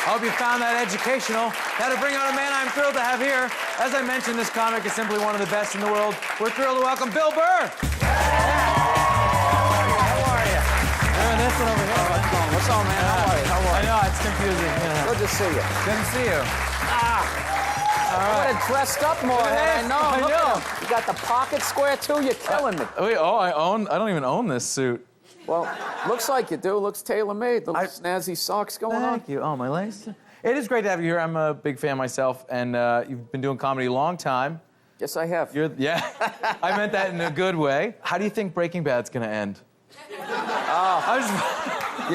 I hope you found that educational. Now to bring out a man I'm thrilled to have here. As I mentioned, this comic is simply one of the best in the world. We're thrilled to welcome Bill Burr. How are you? Doing this one over here. What's up, man? How are you? I know, it's confusing. Yeah. Good to see you. Good to see you. I would have dressed up more. I know. I know. You got the pocket square, too? You're killing me. Wait, I don't even own this suit. Well, looks like you do. Looks tailor-made. Little snazzy socks going on. Thank you. Oh, my legs. It is great to have you here. I'm a big fan myself, and you've been doing comedy a long time. Yes, I have. Yeah. I meant that in a good way. How do you think Breaking Bad's gonna end? You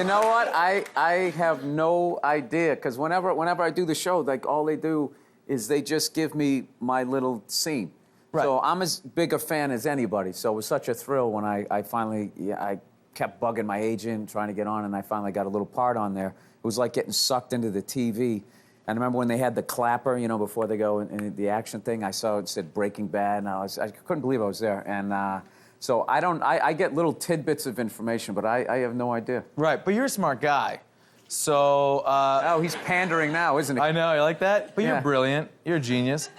know what? I have no idea, because whenever I do the show, like, all they do is they just give me my little scene. Right. So I'm as big a fan as anybody. So it was such a thrill when I finally, I kept bugging my agent, trying to get on, and I finally got a little part on there. It was like getting sucked into the TV. And I remember when they had the clapper, you know, before they go in the action thing, I saw it said Breaking Bad, and I couldn't believe I was there. And so I get little tidbits of information, but I have no idea. Right, but you're a smart guy. So, oh, he's pandering now, isn't he? I know, you like that? But you're brilliant. You're a genius.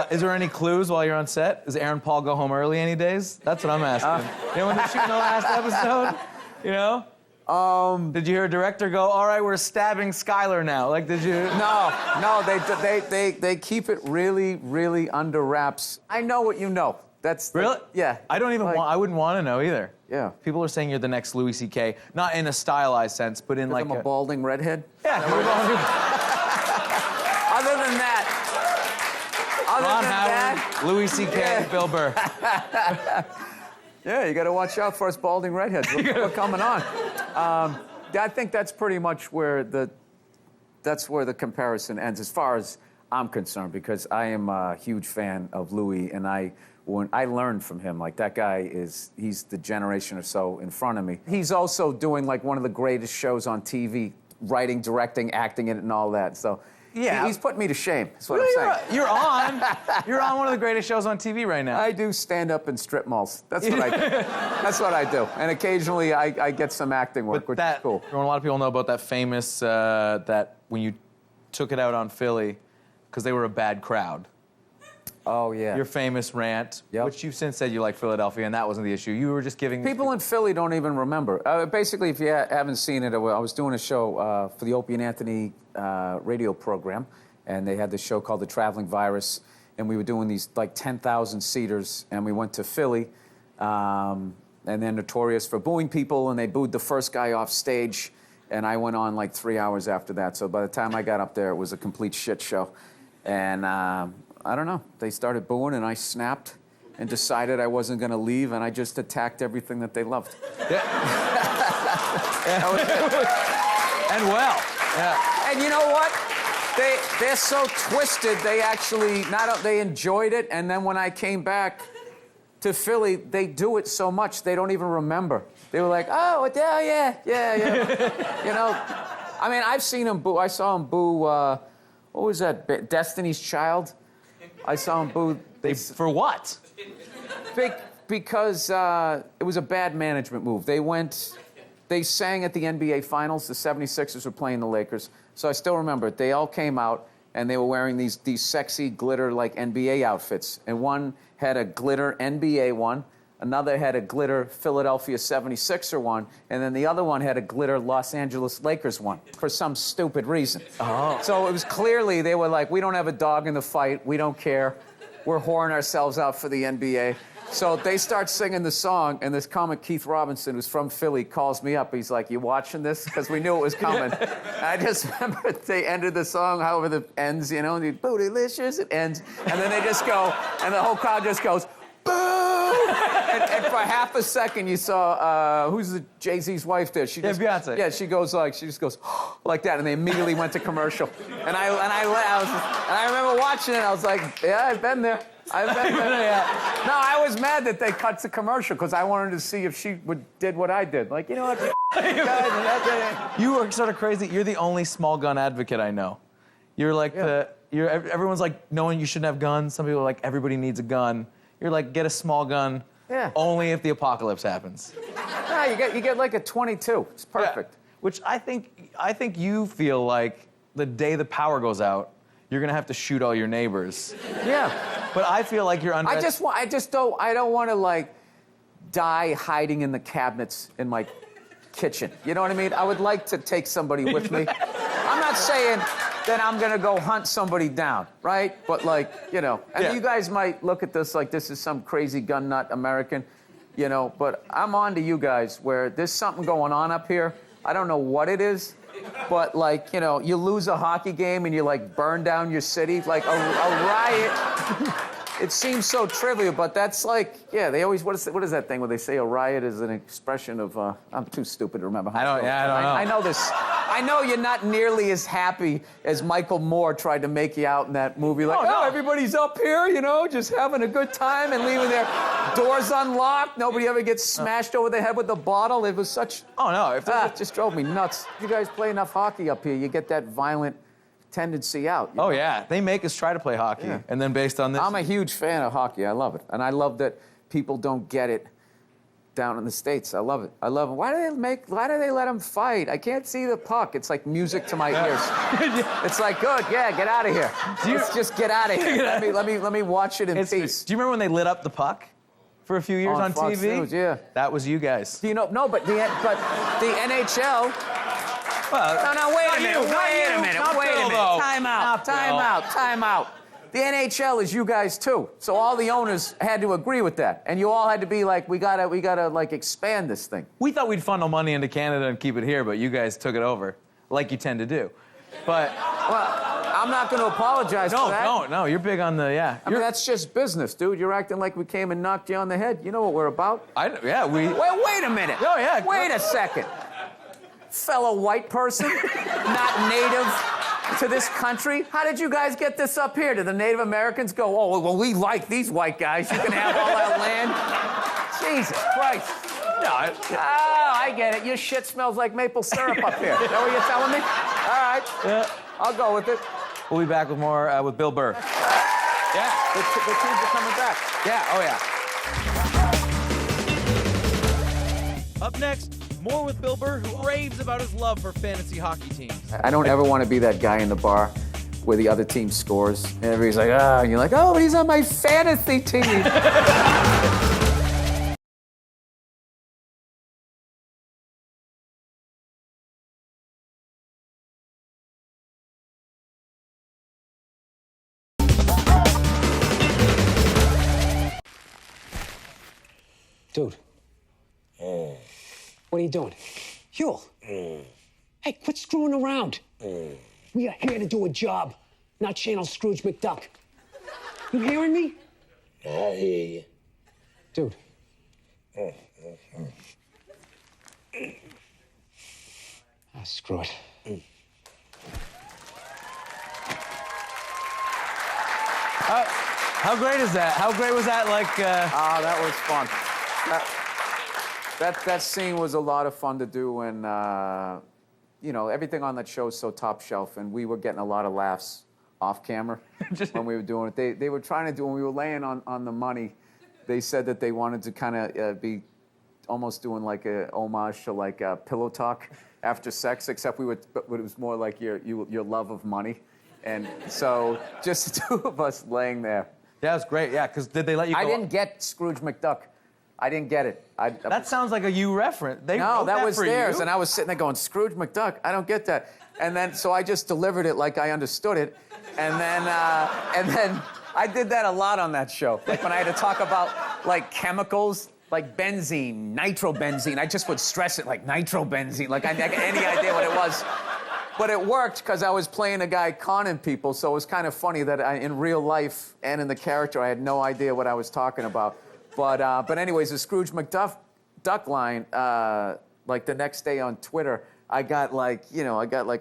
Is there any clues while you're on set? Does Aaron Paul go home early any days? That's what I'm asking. You know, when they're shooting the last episode? You know? Did you hear a director go, all right, we're stabbing Skylar now? Like, did you? No, they keep it really, really under wraps. I know what you know. That's really? Yeah. I don't even I wouldn't want to know either. Yeah. People are saying you're the next Louis C.K., not in a stylized sense, but in like I'm a balding redhead? Yeah. Other than that. Ron Howard, Louis C.K., Bill Burr. Yeah, you got to watch out for us balding redheads. We're coming on. I think that's pretty much where the comparison ends, as far as I'm concerned, because I am a huge fan of Louis, and when I learned from him. Like, that guy he's the generation or so in front of me. He's also doing like one of the greatest shows on TV, writing, directing, acting in it, and all that. So. Yeah, he's putting me to shame. That's what I'm saying. You're on one of the greatest shows on TV right now. I do stand up in strip malls. That's what I do. That's what I do. And occasionally I get some acting work, which is cool. A lot of people know about that famous that when you took it out on Philly because they were a bad crowd. Oh, yeah. Your famous rant, which you've since said you like Philadelphia, and that wasn't the issue. You were just giving... People in Philly don't even remember. Basically, if you haven't seen it, I was doing a show for the Opie and Anthony radio program, and they had this show called The Traveling Virus, and we were doing these, like, 10,000 seaters, and we went to Philly, and they're notorious for booing people, and they booed the first guy off stage, and I went on, like, 3 hours after that. So by the time I got up there, it was a complete shit show. And... I don't know. They started booing, and I snapped and decided I wasn't going to leave, and I just attacked everything that they loved. Yeah. And well. Yeah. And you know what? They're so twisted. They actually they enjoyed it, and then when I came back to Philly, they do it so much they don't even remember. They were like, oh, yeah. You know, I mean, I've seen them boo. I saw them boo. What was that? Destiny's Child. I saw them boo. For what? Because it was a bad management move. They sang at the NBA Finals. The 76ers were playing the Lakers. So I still remember it. They all came out, and they were wearing these sexy glitter, like, NBA outfits. And one had a glitter NBA one. Another had a glitter Philadelphia 76er one, and then the other one had a glitter Los Angeles Lakers one, for some stupid reason. Oh. So it was clearly, they were like, we don't have a dog in the fight, we don't care, we're whoring ourselves out for the NBA. So they start singing the song, and this comic, Keith Robinson, who's from Philly, calls me up. He's like, you watching this? Because we knew it was coming. And I just remember they ended the song, however it ends, you know, and you, bootylicious, it ends. And then they just go, and the whole crowd just goes, boo! And for half a second, you saw who's the Jay-Z's wife there? She just, Beyonce. Yeah, she just goes like that, and they immediately went to commercial. And I remember watching it. I was like, yeah, I've been there. Yeah. No, I was mad that they cut to commercial because I wanted to see if she did what I did. Like, you know what? You are sort of crazy. You're the only small gun advocate I know. You're like everyone's like, no one, you shouldn't have guns. Some people are like, everybody needs a gun. You're like, get a small gun. Yeah. Only if the apocalypse happens. No, you get like a 22. It's perfect. Yeah. Which I think you feel like the day the power goes out, you're gonna have to shoot all your neighbors. Yeah. But I feel like you're under. I don't want to like die hiding in the cabinets in my kitchen. You know what I mean? I would like to take somebody with me. I'm not saying that I'm gonna go hunt somebody down, right? But like, you know, and you guys might look at this like this is some crazy gun nut American, you know, but I'm on to you guys where there's something going on up here. I don't know what it is, but like, you know, you lose a hockey game and you like burn down your city, like a riot. It seems so trivial, but that's like, yeah, they always, what is that thing where they say a riot is an expression of, I'm too stupid to remember how I don't know. I know this. I know you're not nearly as happy as Michael Moore tried to make you out in that movie. Like, no. Everybody's up here, you know, just having a good time and leaving their doors unlocked. Nobody ever gets smashed over the head with a bottle. It was such... Oh, no. It just drove me nuts. You guys play enough hockey up here, you get that violent tendency out. Oh, yeah. They make us try to play hockey. Yeah. And then based on this... I'm a huge fan of hockey. I love it. And I love that people don't get it down in the States. I love it. I love it. Why do they let them fight? I can't see the puck. It's like music to my ears. It's like, good, yeah, get out of here. Let's just get out of here. Let me watch it in peace. Do you remember when they lit up the puck for a few years on Fox TV? News, yeah. That was you guys. Do you know? No, but the NHL... Well, no, wait a minute. Wait a minute. Time out. The NHL is you guys too. So all the owners had to agree with that. And you all had to be like, we gotta like expand this thing. We thought we'd funnel money into Canada and keep it here, but you guys took it over, like you tend to do. But well, I'm not gonna apologize for that. No, you're big on the, yeah. I mean, that's just business, dude. You're acting like we came and knocked you on the head. You know what we're about? Wait a minute. Oh, yeah. Wait a second. Fellow white person, not native to this country. How did you guys get this up here? Did the Native Americans go, oh, well, we like these white guys. You can have all that land? Jesus Christ. No, I get it. Your shit smells like maple syrup up here. Is that what you're telling me? All right. Yeah. I'll go with it. We'll be back with more with Bill Burr. Yeah. The teams are coming back. Yeah, oh yeah. Up next, more with Bill Burr, who raves about his love for fantasy hockey teams. I don't ever want to be that guy in the bar where the other team scores. And everybody's like, and you're like, oh, but he's on my fantasy team. Dude. What are you doing? Huel. Hey, quit screwing around. We are here to do a job, not channel Scrooge McDuck. You hearing me? I hear you. Dude. Screw it. How great is that? How great was that? That was fun. That scene was a lot of fun to do, and you know, everything on that show is so top shelf, and we were getting a lot of laughs off camera when we were doing it. They were trying to do, when we were laying on the money, they said that they wanted to kind of be almost doing like a homage to like pillow talk after sex, except it was more like your love of money, and so just the two of us laying there. Yeah, it was great. Yeah, because did they let you go? I didn't get Scrooge McDuck. I didn't get it. That sounds like a you reference. No, that was theirs, you. and I was sitting there going, Scrooge McDuck, I don't get that. And then, so I just delivered it like I understood it, and then I did that a lot on that show. Like when I had to talk about like chemicals, like benzene, nitrobenzene, I just would stress it like nitrobenzene, like I didn't have any idea what it was. But it worked because I was playing a guy conning people, so it was kind of funny that in real life and in the character, I had no idea what I was talking about. But anyways, the Scrooge McDuck line, like the next day on Twitter, I got like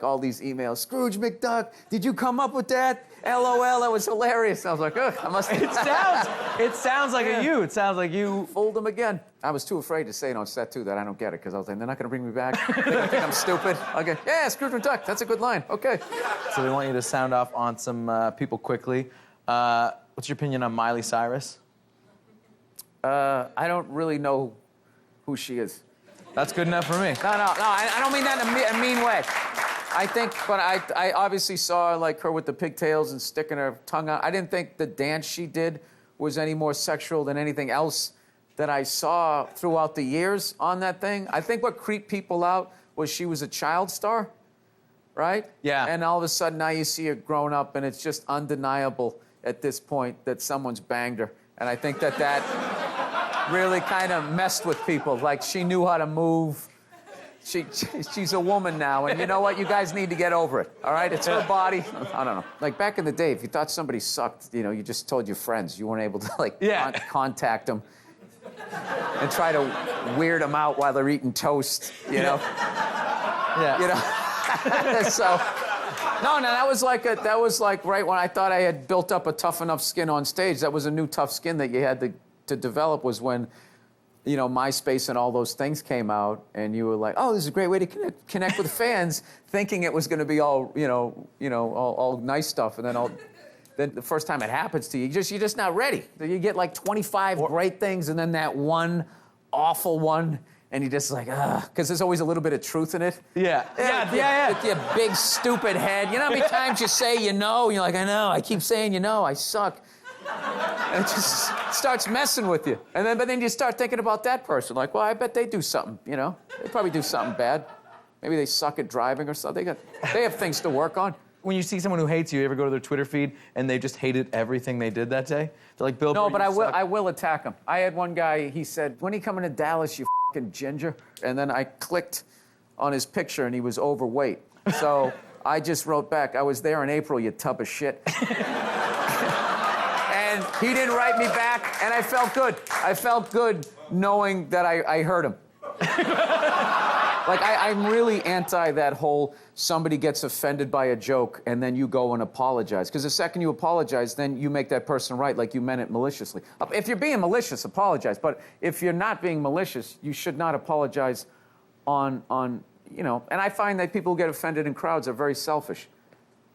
all these emails. Scrooge McDuck, did you come up with that? LOL, that was hilarious. I was like, ugh, I must have. It sounds like a you. It sounds like you. Fooled them again. I was too afraid to say it on set, too, that I don't get it, because I was like, they're not going to bring me back. They think I'm stupid. Okay, yeah, Scrooge McDuck, that's a good line. Okay. So they want you to sound off on some people quickly. What's your opinion on Miley Cyrus? I don't really know who she is. That's good enough for me. No, I don't mean that in a mean way. I think, but I obviously saw like her with the pigtails and sticking her tongue out. I didn't think the dance she did was any more sexual than anything else that I saw throughout the years on that thing. I think what creeped people out was she was a child star, right? Yeah. And all of a sudden now you see her grown up, and it's just undeniable at this point that someone's banged her. And I think that really kind of messed with people. Like, she knew how to move. She's a woman now, and you know what? You guys need to get over it, all right? It's her body. I don't know. Like, back in the day, if you thought somebody sucked, you know, you just told your friends. You weren't able to, like, contact them and try to weird them out while they're eating toast, you know? Yeah. You know? So, no, that was like right when I thought I had built up a tough enough skin on stage. That was a new tough skin that you had to develop, was when, you know, MySpace and all those things came out, and you were like, oh, this is a great way to connect with fans, thinking it was going to be all, all nice stuff, and then the first time it happens to you, you're just not ready. You get like 25 great things, and then that one awful one, and you're just like, because there's always a little bit of truth in it. Yeah. With your big stupid head. You know how many times you say you know, and you're like, I know, I keep saying you know, I suck. And it just starts messing with you. But then you start thinking about that person. Like, well, I bet they do something, you know? They probably do something bad. Maybe they suck at driving or something. They have things to work on. When you see someone who hates you ever go to their Twitter feed and they just hated everything they did that day? They're like, Bill Burr, no, but I will attack him. I had one guy, he said, when are you coming to Dallas, you fucking ginger? And then I clicked on his picture, and he was overweight. So I just wrote back, I was there in April, you tub of shit. And he didn't write me back, and I felt good. I felt good knowing that I hurt him. Like, I'm really anti that whole somebody gets offended by a joke and then you go and apologize. Because the second you apologize, then you make that person right, like you meant it maliciously. If you're being malicious, apologize. But if you're not being malicious, you should not apologize on you know. And I find that people who get offended in crowds are very selfish.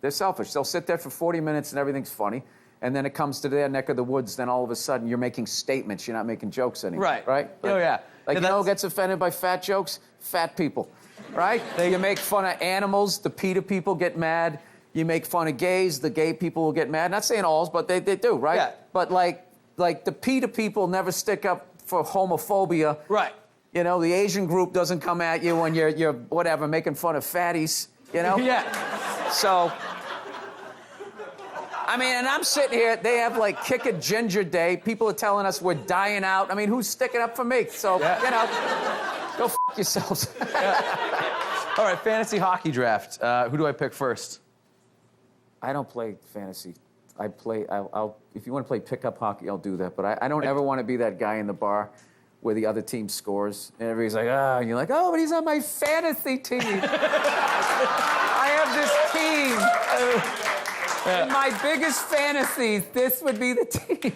They're selfish. They'll sit there for 40 minutes and everything's funny. And then it comes to their neck of the woods, then all of a sudden you're making statements. You're not making jokes anymore. Right. Right? Oh, yeah. Like, Yeah, you know who gets offended by fat jokes? Fat people, right? You make fun of animals, the PETA people get mad. You make fun of gays, the gay people will get mad. Not saying alls, but they do, right? Yeah. But like the PETA people never stick up for homophobia. Right. You know, the Asian group doesn't come at you when you're whatever, making fun of fatties, you know? Yeah. So, I mean, and I'm sitting here, they have like Kick a Ginger Day. People are telling us we're dying out. I mean, who's sticking up for me? So, you know, go f*** yourselves. All right, fantasy hockey draft. Who do I pick first? I don't play fantasy. I'll if you want to play pickup hockey, I'll do that. But I don't ever want to be that guy in the bar where the other team scores. And everybody's like, and you're like, oh, but he's on my fantasy team. I have this team. In my biggest fantasies, this would be the team.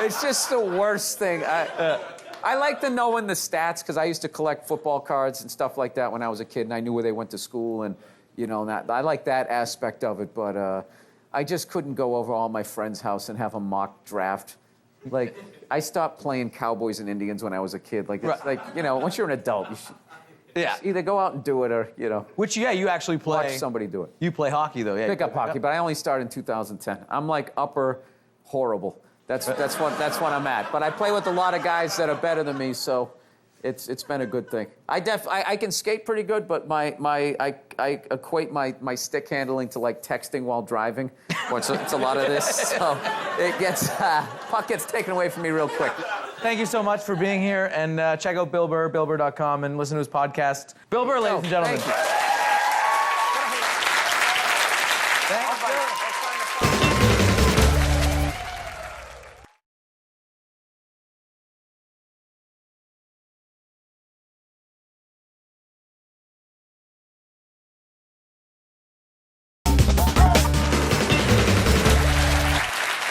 It's just the worst thing. I like to know in the stats, because I used to collect football cards and stuff like that when I was a kid, and I knew where they went to school, and you know, I like that aspect of it. But I just couldn't go over all my friends' house and have a mock draft. Like, I stopped playing Cowboys and Indians when I was a kid. Like, it's like, you know, once you're an adult, you should. Yeah. Either go out and do it, or, you know. Which, yeah, you actually play. Watch somebody do it. You play hockey, though, yeah. Pickup hockey, but I only started in 2010. I'm like upper horrible. That's what I'm at. But I play with a lot of guys that are better than me, so it's been a good thing. I can skate pretty good, but I equate my stick handling to like texting while driving. It's a lot of this, so it gets puck gets taken away from me real quick. Thank you so much for being here, and check out Bill Burr, BillBurr.com, and listen to his podcast. Bill Burr, ladies and gentlemen. Thank you.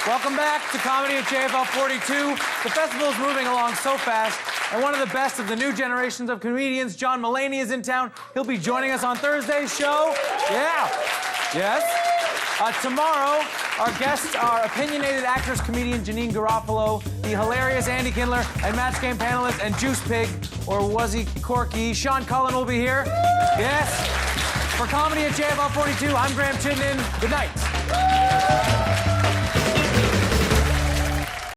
Welcome back to Comedy at JFL 42. The festival is moving along so fast, and one of the best of the new generations of comedians, John Mulaney, is in town. He'll be joining us on Thursday's show. Yeah. Yes. Tomorrow, our guests are opinionated actress, comedian Janine Garofalo, the hilarious Andy Kindler, and Match Game panelist and Juice Pig, or was he Corky? Sean Cullen will be here. Yes. For Comedy at JFL 42, I'm Graham Chittenden. Good night.